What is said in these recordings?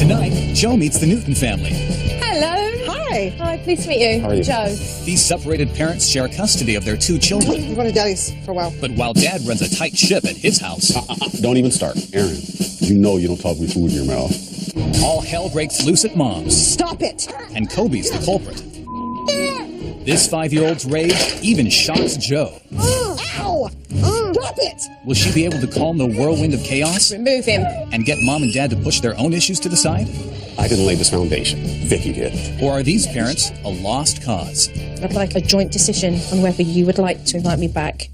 Tonight, Joe meets the Newton family. Hello. Hi. Hi, pleased to meet you. How are you? Joe. These separated parents share custody of their 2 children. I'm going to Daddy's for a while. But while Dad runs a tight ship at his house, Don't even start. Aaron, you know you don't talk with food in your mouth. all hell breaks loose at Mom's, Stop it. and Kobe's the culprit. This 5-year-old's rage even shocks Joe. Ow. Stop it. Will she be able to calm the whirlwind of chaos Remove him. and get Mom and Dad to push their own issues to the side? I didn't lay this foundation. Vicky did. Or are these parents a lost cause? I'd like a joint decision on whether you would like to invite me back.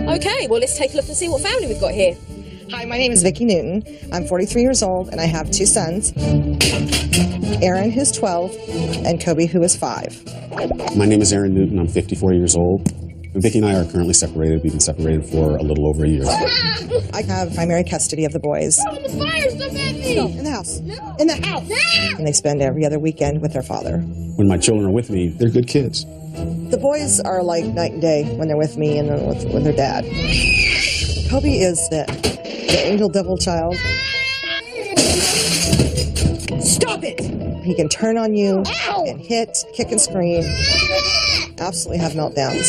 Okay, well, let's take a look and see what family we've got here. Hi, my name is Vicky Newton. I'm 43 years old, and I have 2 sons. Aaron, who's 12, and Kobe, who is 5. My name is Aaron Newton. I'm 54 years old. Vicky and I are currently separated. We've been separated for a little over a year. I have primary custody of the boys. The fire, stop at me! No, in the house. No. In the house. No. And they spend every other weekend with their father. When my children are with me, they're good kids. The boys are like night and day when they're with me and then with their dad. Kobe is the angel devil child. Stop it! He can turn on you and hit, kick and scream. Absolutely have meltdowns.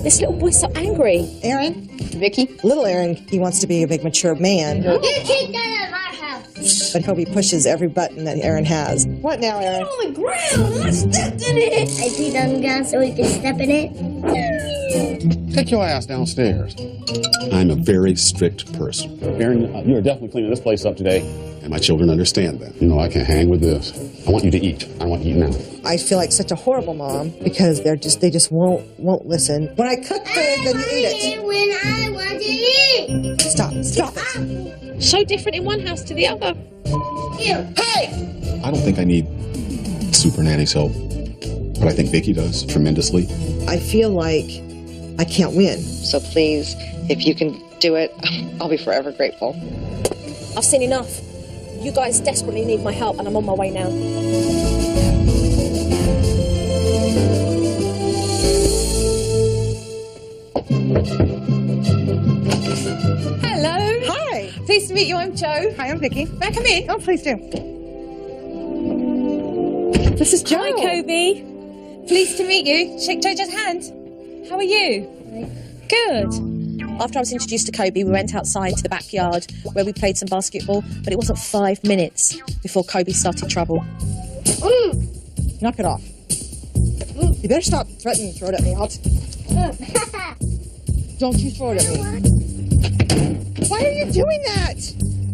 This little boy's so angry. Aaron, Vicky? little Aaron, he wants to be a big mature man, You kicked that out of our house. but Kobe pushes every button that Aaron has. What now, Aaron? On the ground, I stepped in it. I peed on the ground so we could step in it. Take your ass downstairs. I'm a very strict person. Aaron, you are definitely cleaning this place up today. And my children understand that. You know, I can't hang with this. I want you to eat. I want you to eat now. I feel like such a horrible mom because they just won't listen. When I cook food, then you eat it. When I want to eat. Stop it. So different in one house to the other. Ew. Hey! I don't think I need Supernanny's help, but I think Vicky does tremendously. I feel like I can't win. So please, if you can do it, I'll be forever grateful. I've seen enough. You guys desperately need my help, and I'm on my way now. Hello. Hi. Pleased to meet you. I'm Joe. Hi, I'm Vicky. May I come in? Oh, please do. This is Joe. Hi, Kobe. Pleased to meet you. Shake Jojo's hand. How are you? Good. After I was introduced to Kobe, we went outside to the backyard where we played some basketball, but it wasn't 5 minutes before Kobe started trouble. Knock it off. You better stop threatening to throw it at me. Don't you throw it at me. Why are you doing that?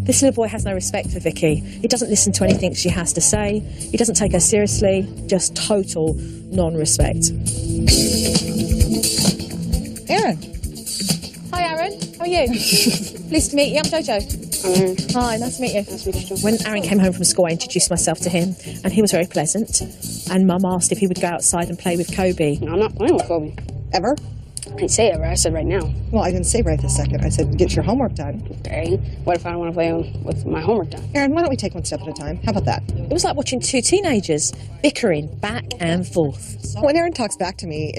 This little boy has no respect for Vicky. He doesn't listen to anything she has to say. He doesn't take her seriously. Just total non-respect. Aaron. Hi, Aaron. How are you? Pleased to meet you. I'm Jojo. Hi, nice to meet you. When Aaron came home from school, I introduced myself to him, and he was very pleasant. And Mum asked if he would go outside and play with Kobe. No, I'm not playing with Kobe. Ever? I didn't say ever. I said right now. Well, I didn't say right this second. I said get your homework done. Okay. What if I don't want to play with my homework done? Aaron, why don't we take one step at a time? How about that? It was like watching 2 teenagers bickering back and forth. When Aaron talks back to me,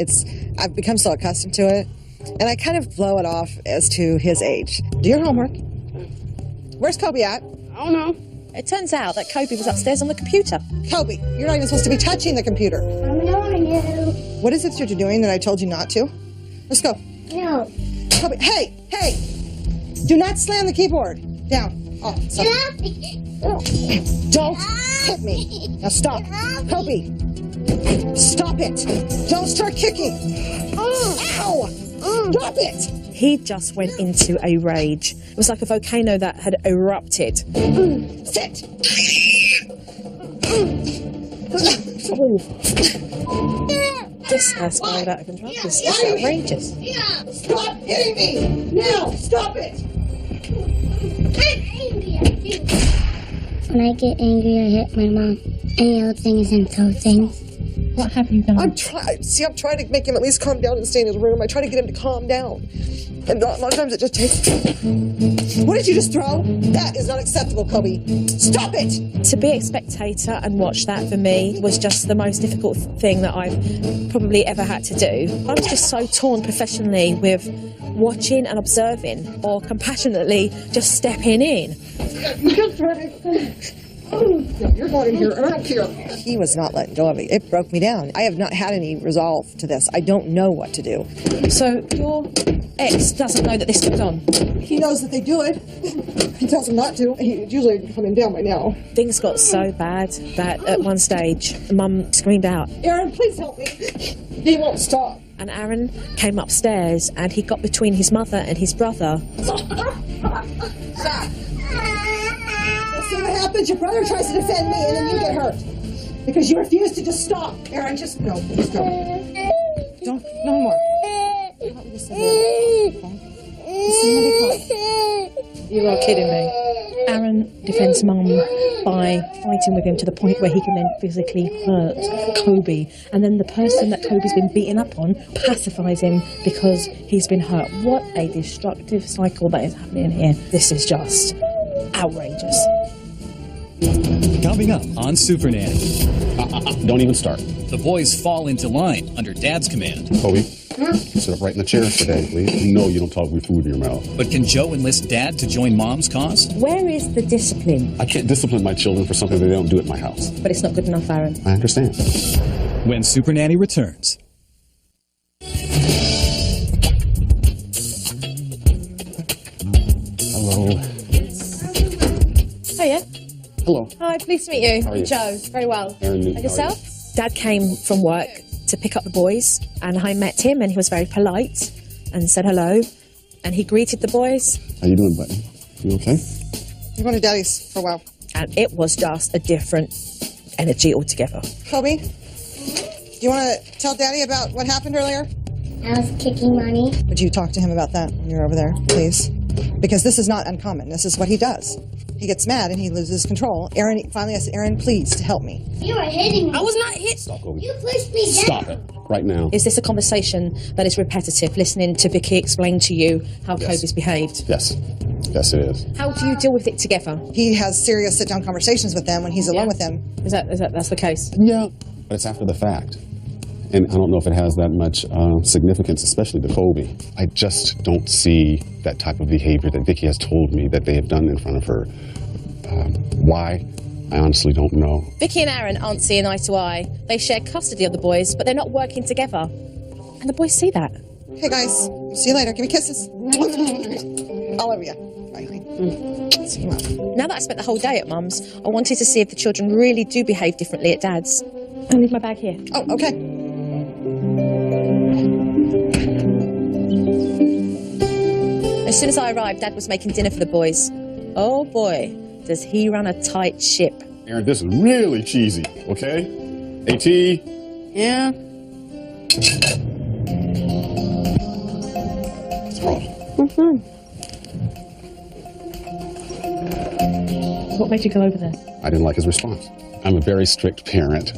I've become so accustomed to it, and I kind of blow it off as to his age. Do your homework. Where's Kobe at? I don't know. It turns out that Kobe was upstairs on the computer. Kobe, you're not even supposed to be touching the computer. I'm ignoring you. What is it that you're doing that I told you not to? Let's go. No. Kobe, hey! Do not slam the keyboard. Down. Oh, stop. Don't hit me. Now stop. Kobe, stop it. Don't start kicking. Ow! Stop it. He just went into a rage. It was like a volcano that had erupted. Sit. This has spiraled out of control. This is outrageous. Stop hitting me. Now, stop it. When I get angry, I hit my mom. I yell things and throw things. What have you done? I'm trying to make him at least calm down and stay in his room. I try to get him to calm down. And a lot of times it just takes... What did you just throw? That is not acceptable, Kobe. Stop it! To be a spectator and watch that for me was just the most difficult thing that I've probably ever had to do. I was just so torn professionally with watching and observing, or compassionately just stepping in. You just heard it. No, you're not in here. I don't care. He was not letting go of it. It broke me down. I have not had any resolve to this. I don't know what to do. So your ex doesn't know that this goes on? He knows that they do it. He tells him not to. He's usually coming down by now. Things got so bad that at one stage, Mum screamed out, Aaron, please help me. He won't stop. and Aaron came upstairs and he got between his mother and his brother. See what happens? Your brother tries to defend me, and then you get hurt because you refuse to just stop. Aaron, just no, please don't. Don't, no more. You are kidding me. Aaron defends Mum by fighting with him to the point where he can then physically hurt Kobe, and then the person that Kobe's been beaten up on pacifies him because he's been hurt. What a destructive cycle that is happening here. This is just outrageous. Coming up on Supernanny, Don't even start. the boys fall into line under Dad's command. Kobe, sit up right in the chair today, please. You know you don't talk with food in your mouth. But can Joe enlist Dad to join Mom's cause? Where is the discipline? I can't discipline my children for something they don't do at my house. But it's not good enough, Aaron. I understand. When Supernanny returns. Hello. Hiya. Hello. Hi, pleased to meet you. How are you? Joe. Very well. Aaron, And how are yourself? Dad came from work to pick up the boys, and I met him, and he was very polite and said hello, and he greeted the boys, How you doing, buddy? You okay? You're going to Daddy's for a while. and it was just a different energy altogether. Kobe, do you want to tell Daddy about what happened earlier? I was kicking Mommy. Would you talk to him about that when you're over there, please? Because this is not uncommon. This is what he does. He gets mad and he loses control. Aaron, finally I said, Aaron, please, to help me. You were hitting me. I was not hit. Stop, Kobe. You pushed me down. Stop it. Right now. Is this a conversation that is repetitive, listening to Vicky explain to you how Yes. Kobe's behaved? Yes. Yes, it is. How do you deal with it together? He has serious sit-down conversations with them when he's alone with them. That's the case? Yeah. But it's after the fact. And I don't know if it has that much significance, especially to Kobe. I just don't see that type of behavior that Vicky has told me that they have done in front of her. Why? I honestly don't know. Vicky and Aaron aren't seeing eye to eye. They share custody of the boys, but they're not working together. And the boys see that. Hey, guys. See you later. Give me kisses. All over you. Bye, honey. See you tomorrow. Now that I spent the whole day at Mum's, I wanted to see if the children really do behave differently at Dad's. I'll leave my bag here. Oh, okay. As soon as I arrived, Dad was making dinner for the boys. Oh boy, does he run a tight ship. Aaron, this is really cheesy, okay? AT? Yeah. What's wrong? What made you go over there? I didn't like his response. I'm a very strict parent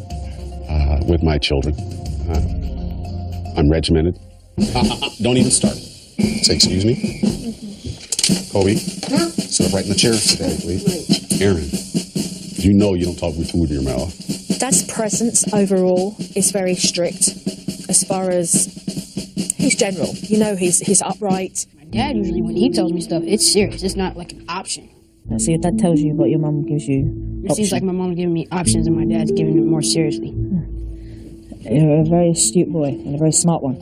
with my children. I'm regimented. Don't even start. Say, excuse me? Kobe, sit up right in the chair today, please. Aaron, you know you don't talk with food in your mouth. Dad's presence overall is very strict as far as he's general. You know, he's upright. My dad usually, when he tells me stuff, it's serious. It's not like an option. So your dad tells you, but your mum gives you It seems like my mom's giving me options and my dad's giving it more seriously. You're a very astute boy and a very smart one.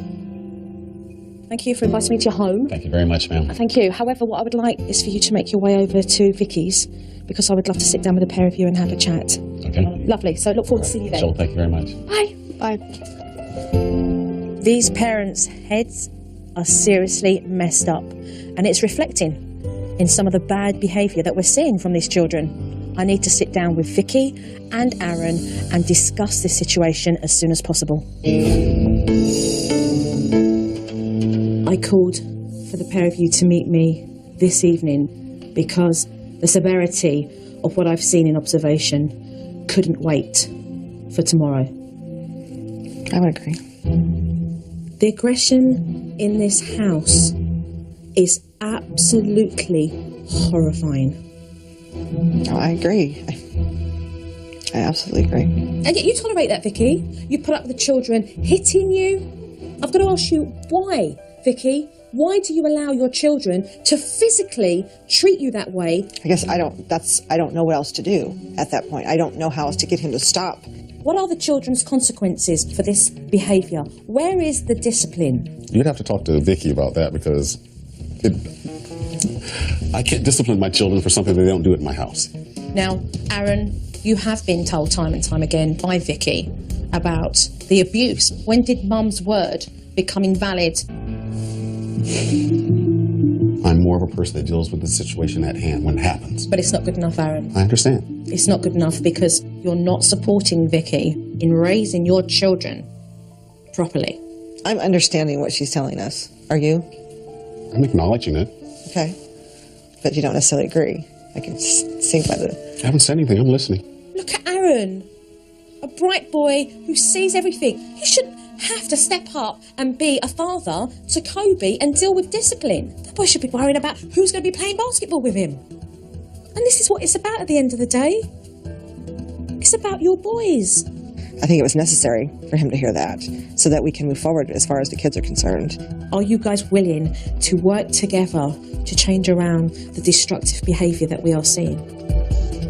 Thank you for inviting me to your home. Thank you very much, ma'am. Thank you. However, what I would like is for you to make your way over to Vicky's, because I would love to sit down with the pair of you and have a chat. Okay. Lovely. So look forward to seeing you So, then. thank you very much. Bye. Bye. These parents' heads are seriously messed up, and it's reflecting in some of the bad behaviour that we're seeing from these children. I need to sit down with Vicky and Aaron and discuss this situation as soon as possible. I called for the pair of you to meet me this evening because the severity of what I've seen in observation couldn't wait for tomorrow. I would agree. The aggression in this house is absolutely horrifying. Oh, I agree. I absolutely agree. And yet you tolerate that, Vicky. You put up with the children hitting you. I've got to ask you, why, Vicky? Why do you allow your children to physically treat you that way? I guess I don't know what else to do at that point. I don't know how else to get him to stop. What are the children's consequences for this behaviour? Where is the discipline? You'd have to talk to Vicky about that because I can't discipline my children for something that they don't do at my house. Now, Aaron, you have been told time and time again by Vicky about the abuse. When did Mum's word become invalid? I'm more of a person that deals with the situation at hand when it happens. But it's not good enough, Aaron. I understand. It's not good enough because you're not supporting Vicky in raising your children properly. I'm understanding what she's telling us. Are you? I'm acknowledging it. Okay. But you don't necessarily agree. I can see by the... I haven't said anything. I'm listening. Look at Aaron, a bright boy who sees everything. He shouldn't have to step up and be a father to Kobe and deal with discipline. The boy should be worrying about who's going to be playing basketball with him. And this is what it's about at the end of the day. It's about your boys. I think it was necessary for him to hear that so that we can move forward as far as the kids are concerned. Are you guys willing to work together to change around the destructive behaviour that we are seeing?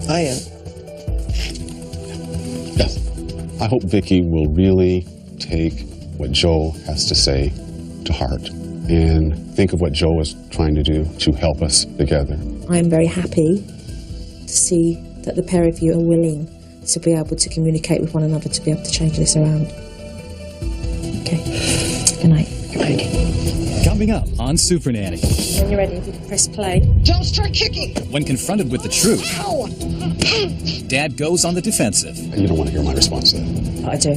I am. Yes. I hope Vicky will really take what Joe has to say to heart and think of what Joe is trying to do to help us together. I am very happy to see that the pair of you are willing to be able to communicate with one another to be able to change this around. Okay. Good night. Good night. Coming up on Supernanny. When you're ready, if you can press play. Don't start kicking! When confronted with the truth, Ow! Dad goes on the defensive. You don't want to hear my response to that. I do.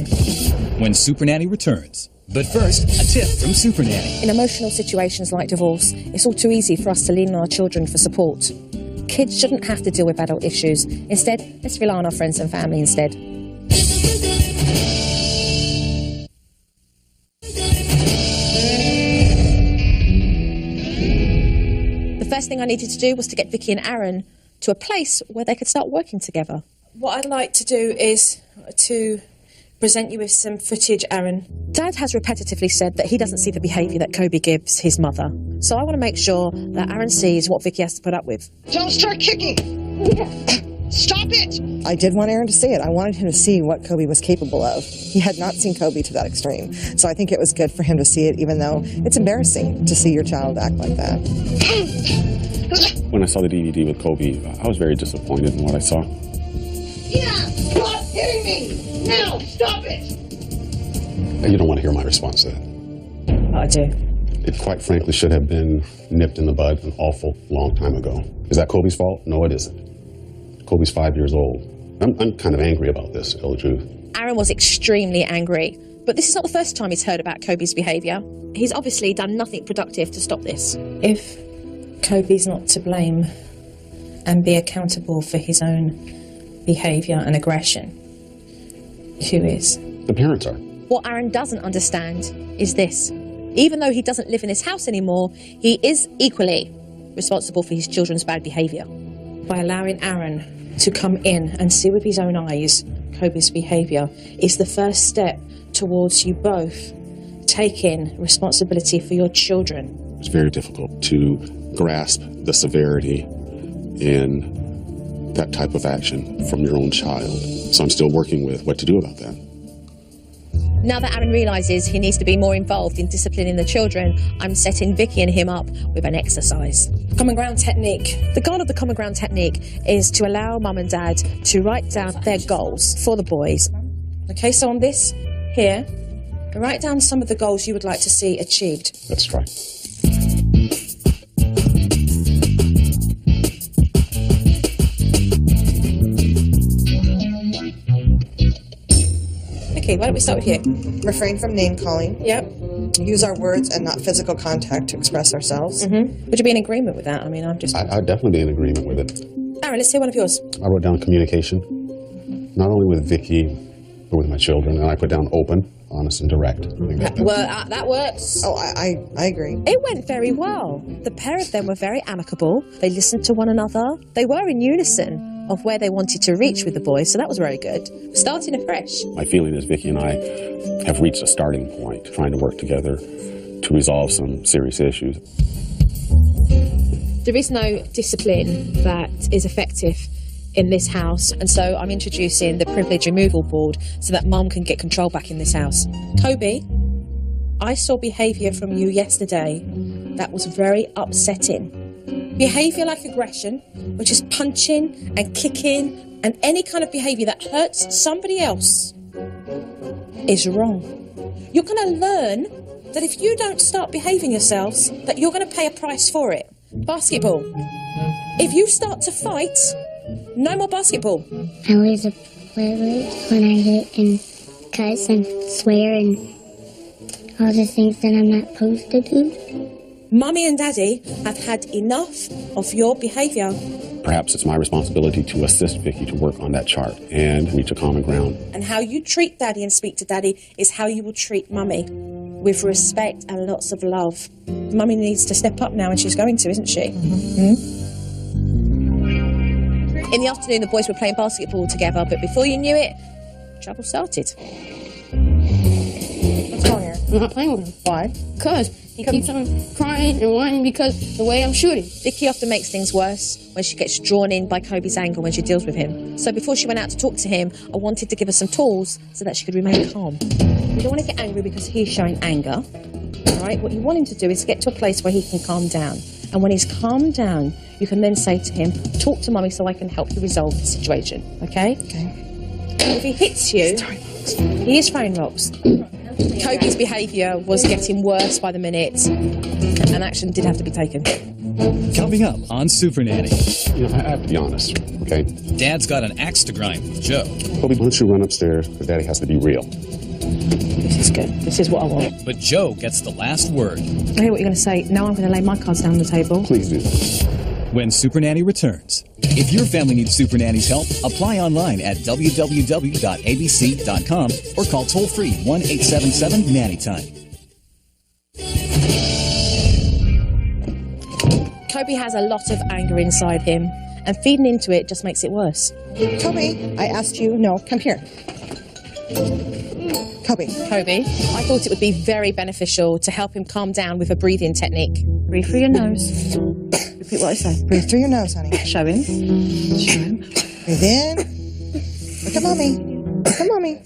When Supernanny returns. But first, a tip from Supernanny. In emotional situations like divorce, it's all too easy for us to lean on our children for support. Kids shouldn't have to deal with adult issues. Instead, let's rely on our friends and family instead. The first thing I needed to do was to get Vicky and Aaron to a place where they could start working together. What I'd like to do is to present you with some footage, Aaron. Dad has repetitively said that he doesn't see the behaviour that Kobe gives his mother. So I want to make sure that Aaron sees what Vicky has to put up with. Don't start kicking! Stop it! I did want Aaron to see it. I wanted him to see what Kobe was capable of. He had not seen Kobe to that extreme. So I think it was good for him to see it, even though it's embarrassing to see your child act like that. When I saw the DVD with Kobe, I was very disappointed in what I saw. Yeah! Stop hitting me! Now! Stop it! You don't want to hear my response to that. I do. It quite frankly should have been nipped in the bud an awful long time ago. Is that Kobe's fault? No, it isn't. Kobe's 5 years old. I'm kind of angry about this, to tell the truth. Aaron was extremely angry. But this is not the first time he's heard about Kobe's behaviour. He's obviously done nothing productive to stop this. If Kobe's not to blame and be accountable for his own behaviour and aggression, who is? The parents are. What Aaron doesn't understand is this. Even though he doesn't live in this house anymore, he is equally responsible for his children's bad behaviour. By allowing Aaron to come in and see with his own eyes Kobe's behaviour is the first step towards you both taking responsibility for your children. It's very difficult to grasp the severity in that type of action from your own child. So I'm still working with what to do about that. Now that Aaron realises he needs to be more involved in disciplining the children, I'm setting Vicky and him up with an exercise. Common ground technique. The goal of the common ground technique is to allow mum and dad to write down their goals for the boys. Okay, so on this here, write down some of the goals you would like to see achieved. Let's try. Okay, why don't we start with you? Refrain from name calling. Yep. Use our words and not physical contact to express ourselves. Would you be in agreement with that? I mean, I'd definitely be in agreement with it. Aaron, let's hear one of yours. I wrote down communication, not only with Vicky, but with my children, and I put down open. honest and direct. I think That works. Oh, I agree. It went very well. The pair of them were very amicable. They listened to one another. They were in unison of where they wanted to reach with the boys, so that was very good. Starting afresh. My feeling is Vicky and I have reached a starting point, trying to work together to resolve some serious issues. There is no discipline that is effective in this house, and so I'm introducing the privilege removal board so that Mum can get control back in this house. Kobe, I saw behaviour from you yesterday that was very upsetting. Behaviour like aggression, which is punching and kicking and any kind of behaviour that hurts somebody else, is wrong. You're going to learn that if you don't start behaving yourselves, that you're going to pay a price for it. Basketball. If you start to fight, no more basketball. I was a privilege when I hit and cuss and swear and all the things that I'm not supposed to do. Mummy and Daddy have had enough of your behaviour. Perhaps it's my responsibility to assist Vicky to work on that chart and reach a common ground. And how you treat Daddy and speak to Daddy is how you will treat Mummy, with respect and lots of love. Mummy needs to step up now, and she's going to, isn't she? Mm-hmm. In the afternoon, the boys were playing basketball together, but before you knew it, trouble started. What's wrong here? I'm not playing with him. Why? Because he keeps on crying and whining because the way I'm shooting. Vicky often makes things worse when she gets drawn in by Kobe's anger when she deals with him. So before she went out to talk to him, I wanted to give her some tools so that she could remain calm. You don't want to get angry because he's showing anger. All right? What you want him to do is get to a place where he can calm down. And when he's calmed down, you can then say to him, talk to Mummy so I can help you resolve the situation. Okay? Okay. If he hits you, he is throwing rocks. Kobe's behaviour was getting worse by the minute, and action did have to be taken. Coming up on Supernanny. You know, I have to be honest, okay? Dad's got an axe to grind with Joe. Kobe, why don't you run upstairs, because Daddy has to be real. This is good. This is what I want. But Joe gets the last word I hear what you're going to say. Now I'm going to lay my cards down on the table. Please do. when Supernanny returns. If your family needs Supernanny's help, apply online at www.abc.com or call toll-free 1-877-NANNYTIME. Kobe has a lot of anger inside him, and feeding into it just makes it worse. Kobe, I asked you. No, come here. Kobe, I thought it would be very beneficial to help him calm down with a breathing technique. Breathe through your nose. Repeat what I say. breathe through your nose, honey. Show him. Show him. Breathe in. Look at mommy. Look at mommy.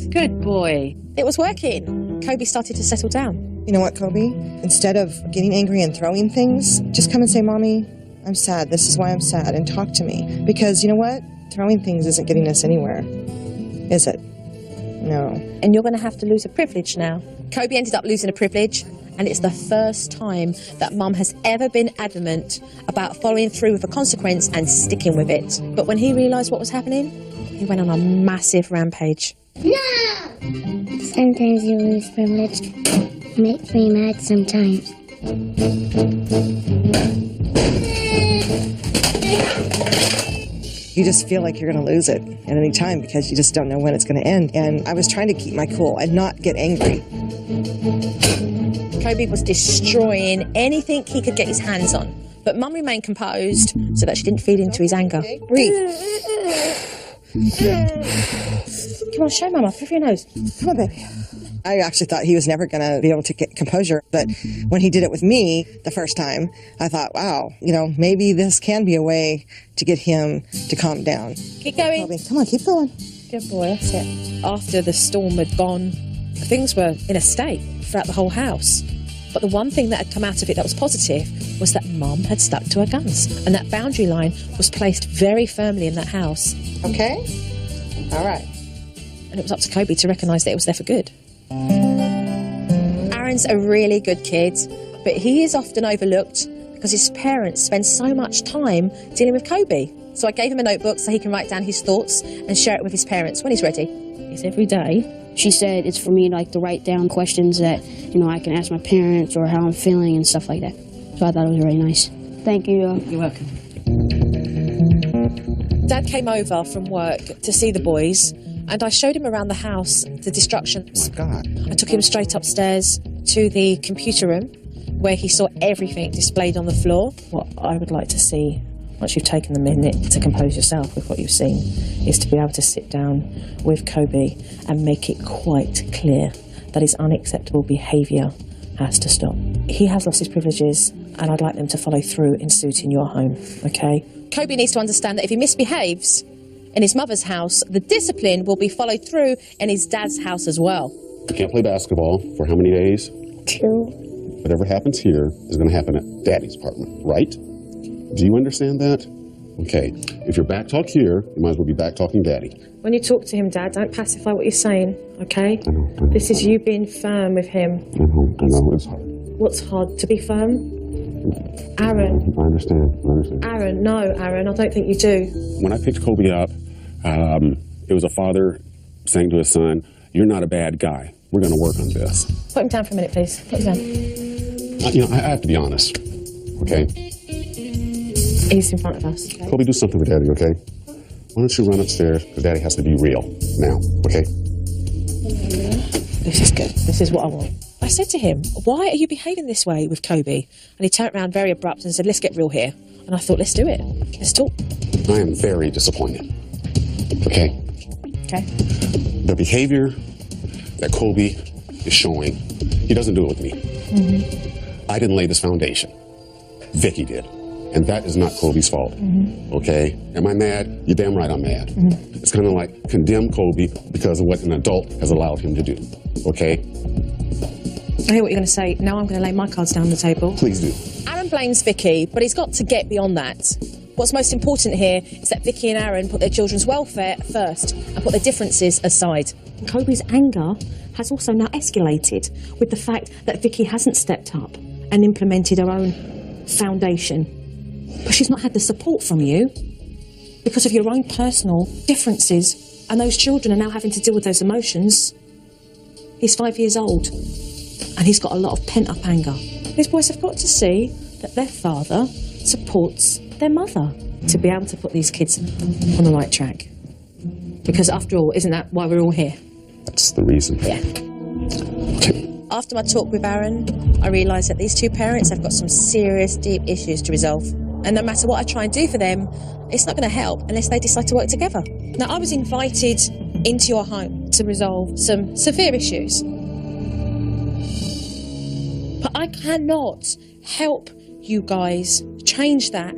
Good boy. It was working. Kobe started to settle down. You know what, Kobe? Instead of getting angry and throwing things, just come and say, Mommy, I'm sad. This is why I'm sad. And talk to me. Because you know what? Throwing things isn't getting us anywhere. Is it? No. And you're going to have to lose a privilege now. Kobe ended up losing a privilege, and it's the first time that Mum has ever been adamant about following through with a consequence and sticking with it. But when he realised what was happening, he went on a massive rampage. No! Sometimes you lose privilege. It makes me mad sometimes. You just feel like you're going to lose it at any time because you just don't know when it's going to end. And I was trying to keep my cool and not get angry. Kobe was destroying anything he could get his hands on. But Mum remained composed so that she didn't feed into his anger. Breathe. Come on, show Mama. Puff your nose. Come on, baby. I actually thought he was never going to be able to get composure. But when he did it with me the first time, I thought, wow, you know, maybe this can be a way to get him to calm down. Keep going. Kobe, come on, keep going. Good boy, that's it. After the storm had gone, things were in a state throughout the whole house. But the one thing that had come out of it that was positive was that Mum had stuck to her guns. And that boundary line was placed very firmly in that house. Okay? All right. And it was up to Kobe to recognise that it was there for good. Aaron's a really good kid, but he is often overlooked because his parents spend so much time dealing with Kobe. So I gave him a notebook so he can write down his thoughts and share it with his parents when he's ready. It's every day. She said it's for me to write down questions that, I can ask my parents or how I'm feeling and stuff like that. So I thought it was really nice. Thank you. You're welcome. Dad came over from work to see the boys, and I showed him around the house, the destruction. Oh my God. I took him straight upstairs to the computer room where he saw everything displayed on the floor. What I would like to see, once you've taken the minute to compose yourself with what you've seen, is to be able to sit down with Kobe and make it quite clear that his unacceptable behaviour has to stop. He has lost his privileges, and I'd like them to follow through in suiting your home, okay? Kobe needs to understand that if he misbehaves in his mother's house, the discipline will be followed through in his dad's house as well. You can't play basketball for how many days? 2. Whatever happens here is going to happen at Daddy's apartment, right? Do you understand that? Okay. If you're back talk here, you might as well be back talking Daddy. When you talk to him, Dad, don't pacify what you're saying, okay? I know. This is you being firm with him. I know. It's hard. What's hard? To be firm? Aaron. I understand. Aaron, no, Aaron, I don't think you do. When I picked Kobe up, it was a father saying to his son, "You're not a bad guy. We're going to work on this." Put him down for a minute, please. Put him down. I have to be honest, okay? He's in front of us. Okay? Kobe, do something for Daddy, okay? Why don't you run upstairs, because Daddy has to be real now, okay? This is good. This is what I want. I said to him, why are you behaving this way with Kobe? And he turned around very abrupt and said, let's get real here. And I thought, let's do it. Let's talk. I am very disappointed, okay? Okay. The behavior that Kobe is showing, he doesn't do it with me. I didn't lay this foundation. Vicky did. And that is not Kobe's fault, okay? Am I mad? You're damn right I'm mad. It's kind of like condemn Kobe because of what an adult has allowed him to do, okay? I hear what you're going to say. Now I'm going to lay my cards down on the table. Please do. Aaron blames Vicky, but he's got to get beyond that. What's most important here is that Vicky and Aaron put their children's welfare first and put their differences aside. Kobe's anger has also now escalated with the fact that Vicky hasn't stepped up and implemented her own foundation. But she's not had the support from you because of your own personal differences, and those children are now having to deal with those emotions. He's 5 years old, and he's got a lot of pent-up anger. These boys have got to see that their father supports their mother to be able to put these kids on the right track. Because after all, isn't that why we're all here? That's the reason. Yeah. After my talk with Aaron, I realised that these two parents have got some serious, deep issues to resolve. And no matter what I try and do for them, it's not going to help unless they decide to work together. Now, I was invited into your home to resolve some severe issues. But I cannot help you guys change that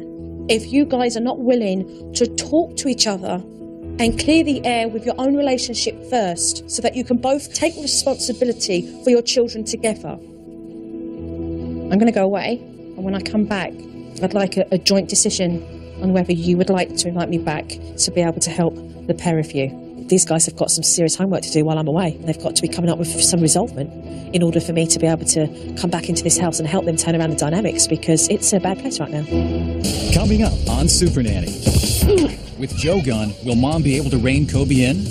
if you guys are not willing to talk to each other and clear the air with your own relationship first so that you can both take responsibility for your children together. I'm going to go away, and when I come back, I'd like a joint decision on whether you would like to invite me back to be able to help the pair of you. These guys have got some serious homework to do while I'm away. They've got to be coming up with some resolvement in order for me to be able to come back into this house and help them turn around the dynamics, because it's a bad place right now. Coming up on Supernanny. With Joe gone, will Mom be able to rein Kobe in?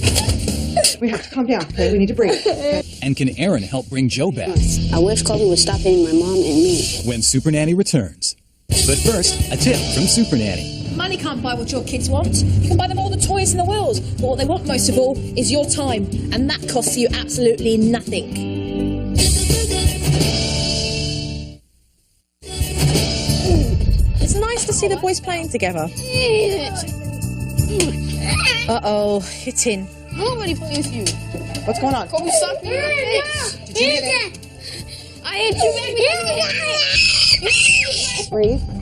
We have to calm down, okay? We need to breathe. Okay? And can Aaron help bring Joe back? I wish Kobe would stop hitting my mom and me. When Supernanny returns. But first, a tip from Supernanny. Money can't buy what your kids want. You can buy them all the toys in the world, but what they want most of all is your time, and that costs you absolutely nothing. It's nice to see the boys playing together. Uh-oh, hitting. Nobody plays you. What's going on? Kobe sucked me. Did you get it? I hit you, baby.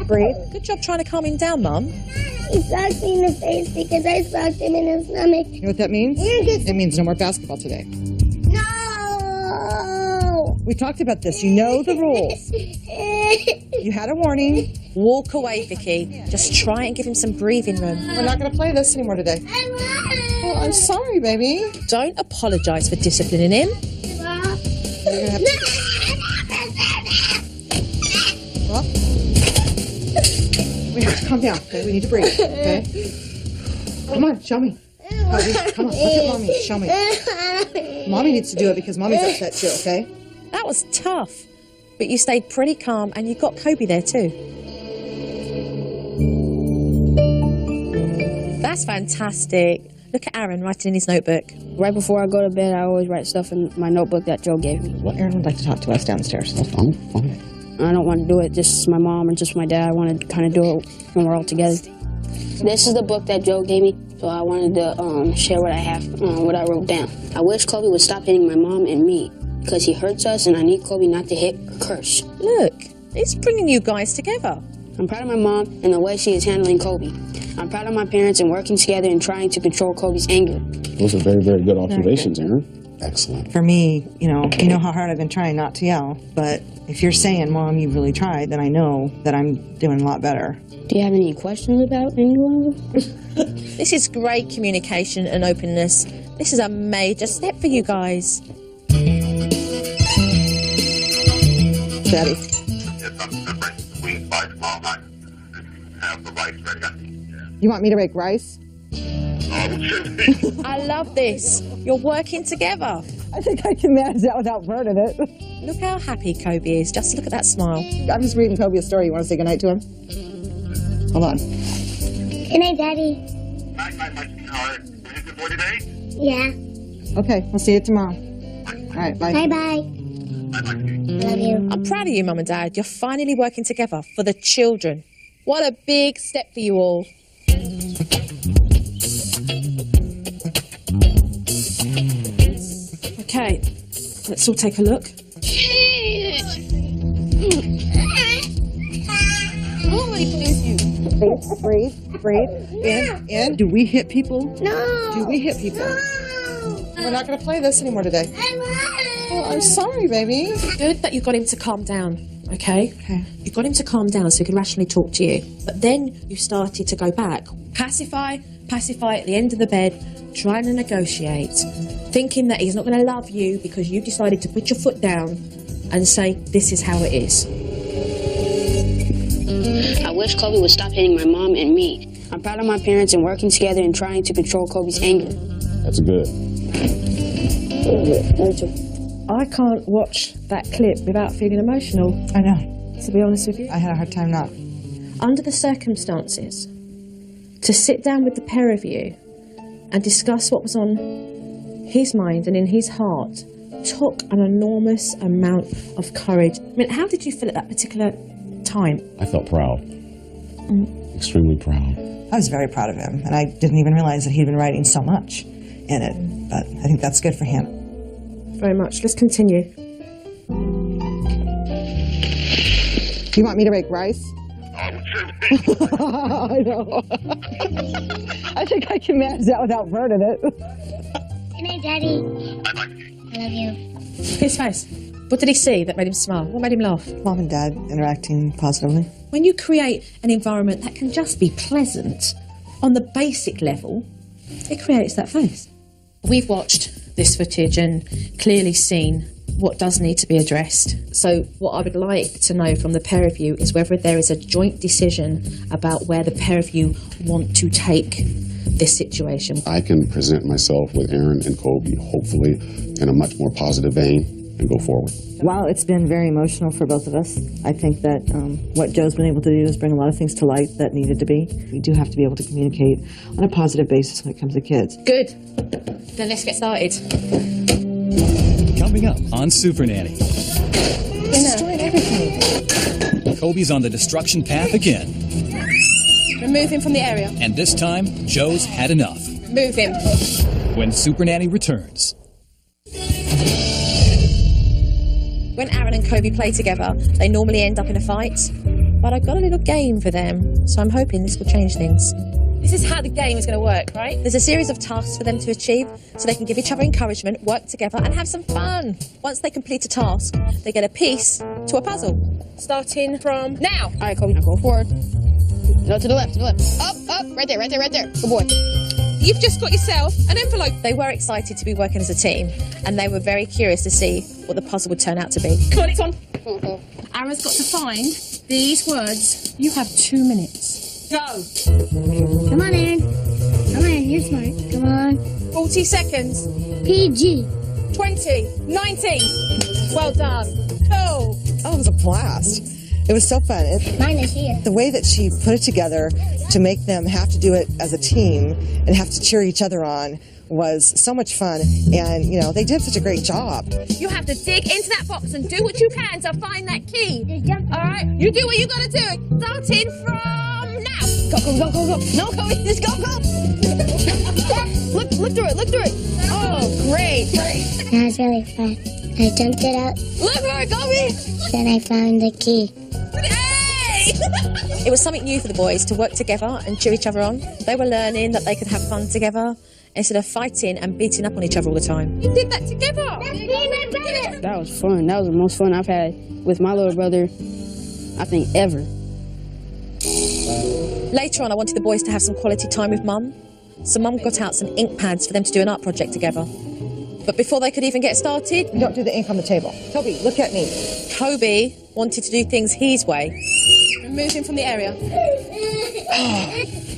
Breathe. Good job trying to calm him down, Mum. He sucked me in the face because I sucked him in his stomach. You know what that means? It means no more basketball today. No! We talked about this. You know the rules. You had a warning. Walk away, Vicky. Just try and give him some breathing room. We're not going to play this anymore today. Oh, I'm sorry, baby. Don't apologise for disciplining him. You're gonna have to... Well, we have to calm down, okay? We need to breathe, okay? Come on, show me. Kobe, come on, look at Mommy. Show me. Mommy needs to do it because Mommy's upset too, okay? That was tough, but you stayed pretty calm, and you got Kobe there too. That's fantastic. Look at Aaron writing in his notebook. Right before I go to bed, I always write stuff in my notebook that Joe gave me. Well, Aaron would like to talk to us downstairs. Fine. I don't want to do it just my mom or just my dad. I want to kind of do it when we're all together. This is the book that Joe gave me, so I wanted to share what I have, what I wrote down. I wish Kobe would stop hitting my mom and me, because he hurts us and I need Kobe not to hit or curse. Look, it's bringing you guys together. I'm proud of my mom and the way she is handling Kobe. I'm proud of my parents and working together and trying to control Kobe's anger. Those are very, very good observations, Aaron. Excellent. For me, you know how hard I've been trying not to yell, but if you're saying, Mom, you really tried, then I know that I'm doing a lot better. Do you have any questions about any one of them? This is great communication and openness. This is a major step for you guys. Daddy. Yes, I'm going to break the wings by tomorrow night. Have the rice ready. You want me to make rice? I love this. You're working together. I think I can manage that without burning it. Look how happy Kobe is. Just look at that smile. I'm just reading Kobe a story. You want to say goodnight to him? Hold on. Good night, Daddy. Night, my sweetheart. Is it for today? Yeah. Okay, we'll see you tomorrow. All right, bye. Bye-bye. Bye-bye. Love you. I'm proud of you, Mum and Dad. You're finally working together for the children. What a big step for you all. Okay, let's all take a look. Nobody plays you. Breathe. In. Do we hit people? No. Do we hit people? No. We're not going to play this anymore today. I want it. Oh, I'm sorry, baby. Good that you got him to calm down, okay? Okay. You got him to calm down so he could rationally talk to you. But then you started to go back. Pacify at the end of the bed, trying to negotiate, thinking that he's not going to love you because you decided to put your foot down and say, this is how it is. I wish Kobe would stop hitting my mom and me. I'm proud of my parents and working together and trying to control Kobe's anger. That's good. I can't watch that clip without feeling emotional, I know. to be honest with you. I had a hard time not. Under the circumstances, to sit down with the pair of you and discuss what was on his mind and in his heart took an enormous amount of courage. I mean, how did you feel at that particular time? I felt proud. Extremely proud. I was very proud of him, and I didn't even realize that he'd been writing so much in it. But I think that's good for him. Very much. Let's continue. Do you want me to make rice? I I know. I think I can manage that without burning it. Good night, Daddy. Bye-bye. I love you. His face. What did he see that made him smile? What made him laugh? Mom and Dad interacting positively. When you create an environment that can just be pleasant on the basic level, it creates that face. We've watched this footage and clearly seen what does need to be addressed. So what I would like to know from the pair of you is whether there is a joint decision about where the pair of you want to take this situation. I can present myself with Aaron and Kobe, hopefully, in a much more positive vein and go forward. While it's been very emotional for both of us, I think that what Joe's been able to do is bring a lot of things to light that needed to be. We do have to be able to communicate on a positive basis when it comes to kids. Good. Then let's get started. Coming up on Supernanny. Destroying everything. Kobe's on the destruction path again. Remove him from the area. And this time, Joe's had enough. Move him. When Supernanny returns. When Aaron and Kobe play together, they normally end up in a fight. But I've got a little game for them, so I'm hoping this will change things. This is how the game is going to work, right? There's a series of tasks for them to achieve so they can give each other encouragement, work together and have some fun. Once they complete a task, they get a piece to a puzzle. Starting from now. All right, Kobe, now go forward. No, to the left, Up, right there. Good boy. You've just got yourself an envelope. They were excited to be working as a team, and they were very curious to see what the puzzle would turn out to be. Come on, it's on. Aaron's got to find these words. You have 2 minutes. Go. Come on, Aaron. Come on, you're smart. Come on. 40 seconds. PG. 20. 19. Well done. Cool. Oh, it was a blast. It was so fun. Mine is here. The way that she put it together to make them have to do it as a team and have to cheer each other on was so much fun. And, you know, they did such a great job. You have to dig into that box and do what you can to find that key. All right? You do what you got to do. Starting from now. Go. No, Kobe, just go. Look through it. Oh, great. That was really fun. I jumped it out. Look for it, Kobe. Then I found the key. Hey! It was something new for the boys to work together and cheer each other on. They were learning that they could have fun together instead of fighting and beating up on each other all the time. You did that together. That's me and my brother. That was fun. That was the most fun I've had with my little brother, I think, ever. Later on, I wanted the boys to have some quality time with Mum. So Mum got out some ink pads for them to do an art project together. But before they could even get started... Don't do the ink on the table. Toby, look at me. Kobe wanted to do things his way. Remove him from the area.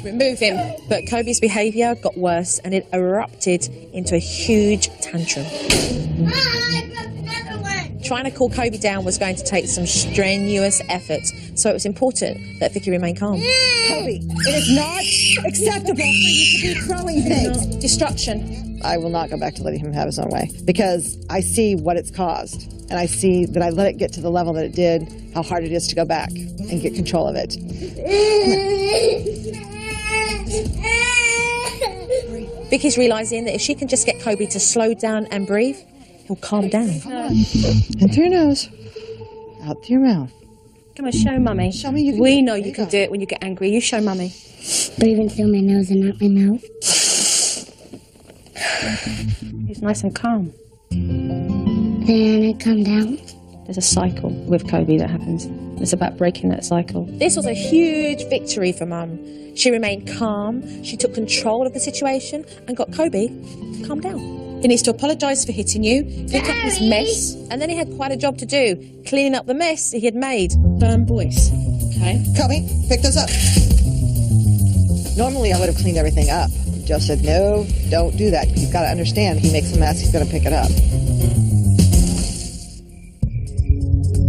Remove him. But Kobe's behaviour got worse and it erupted into a huge tantrum. Trying to cool Kobe down was going to take some strenuous effort, so it was important that Vicky remain calm. Kobe, it is not acceptable for you to be throwing things. Destruction. I will not go back to letting him have his own way because I see what it's caused. And I see that I let it get to the level that it did, how hard it is to go back and get control of it. Vicky's realising that if she can just get Kobe to slow down and breathe, he'll calm down. In through your nose, out through your mouth. Come on, show Mummy. Show me you can We do it. know There you you can go. do it when you get angry. You show Mummy. Breathing through my nose and not my mouth. He's nice and calm. Then I calm down. There's a cycle with Kobe that happens. It's about breaking that cycle. This was a huge victory for Mum. She remained calm, she took control of the situation and got Kobe to calm down. He needs to apologise for hitting you, pick up his mess, and then he had quite a job to do, cleaning up the mess that he had made. Firm voice. Okay. Kobe, pick those up. Normally I would have cleaned everything up. Joe said, no, don't do that. You've got to understand, he makes a mess, he's going to pick it up.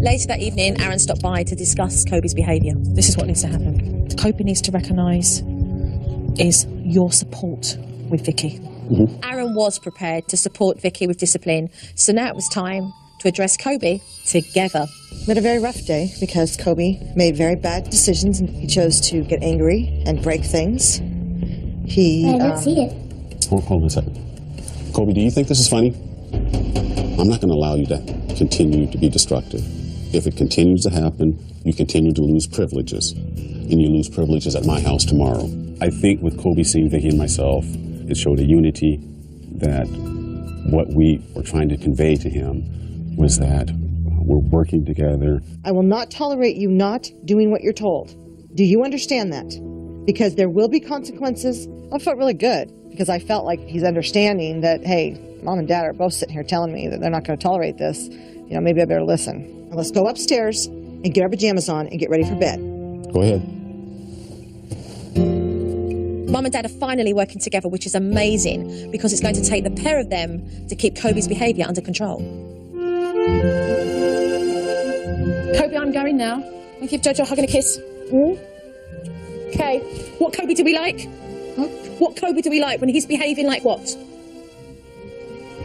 Later that evening, Aaron stopped by to discuss Kobe's behaviour. This is what needs to happen. Kobe needs to recognise is your support with Vicky. Mm-hmm. Aaron was prepared to support Vicky with discipline, so now it was time to address Kobe together. We had a very rough day because Kobe made very bad decisions and he chose to get angry and break things. He, I didn't see it. Hold on a second. Kobe, do you think this is funny? I'm not going to allow you to continue to be destructive. If it continues to happen, you continue to lose privileges. And you lose privileges at my house tomorrow. I think with Kobe seeing Vicky and myself, it showed a unity that what we were trying to convey to him was that we're working together. I will not tolerate you not doing what you're told. Do you understand that? Because there will be consequences. I felt really good because I felt like he's understanding that, hey, Mom and Dad are both sitting here telling me that they're not going to tolerate this. You know, maybe I better listen. Now let's go upstairs and get our pajamas on and get ready for bed. Go ahead. Mum and Dad are finally working together, which is amazing because it's going to take the pair of them to keep Kobe's behaviour under control. Kobe, I'm going now. And give Jojo a hug and a kiss. Okay. What Kobe do we like? Huh? What Kobe do we like when he's behaving like what?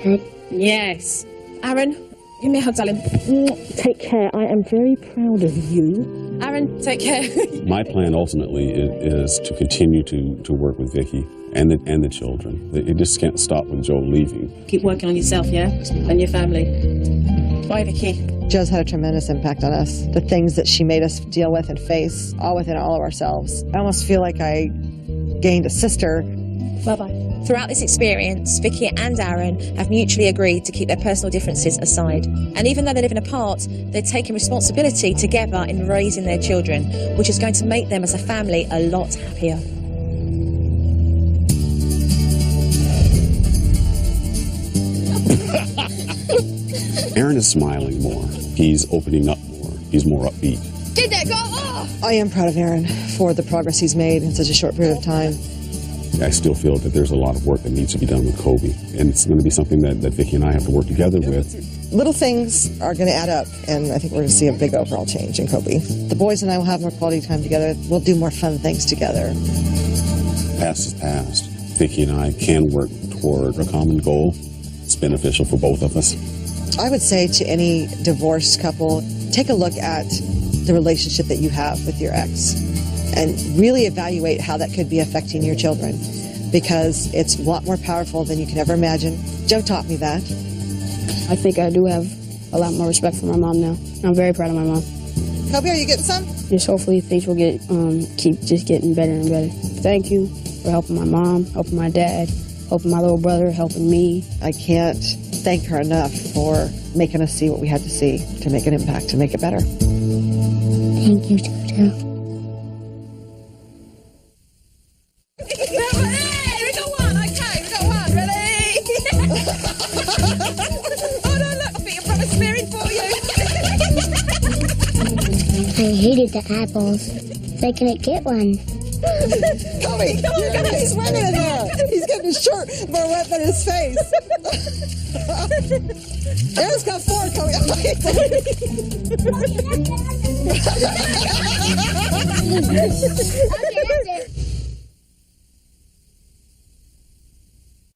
Good. Yes. Aaron, give me a hug, darling. Take care. I am very proud of you. Aaron, take care. My plan ultimately is to continue to work with Vicky and the children. It just can't stop with Joe leaving. Keep working on yourself, yeah? And your family. Bye, Vicky. Joe's had a tremendous impact on us. The things that she made us deal with and face, all within all of ourselves. I almost feel like I gained a sister. Bye-bye. Throughout this experience, Vicky and Aaron have mutually agreed to keep their personal differences aside. And even though they're living apart, they're taking responsibility together in raising their children, which is going to make them as a family a lot happier. Aaron is smiling more. He's opening up more. He's more upbeat. Did that go? Oh! I am proud of Aaron for the progress he's made in such a short period of time. I still feel that there's a lot of work that needs to be done with Kobe. And it's going to be something that Vicky and I have to work together with. Little things are going to add up, and I think we're going to see a big overall change in Kobe. The boys and I will have more quality time together. We'll do more fun things together. Past is past. Vicky and I can work toward a common goal, it's beneficial for both of us. I would say to any divorced couple, take a look at the relationship that you have with your ex and really evaluate how that could be affecting your children, because it's a lot more powerful than you can ever imagine. Joe taught me that. I think I do have a lot more respect for my mom now. I'm very proud of my mom. Kobe, are you getting some? Just hopefully things will keep just getting better and better. Thank you for helping my mom, helping my dad, helping my little brother, helping me. I can't thank her enough for making us see what we had to see to make an impact, to make it better. Thank you, Jojo. I hated the apples, so I couldn't get one. Kobe, he's swimming in there. He's getting his shirt more wet than his face. Aaron's got 4, Kobe.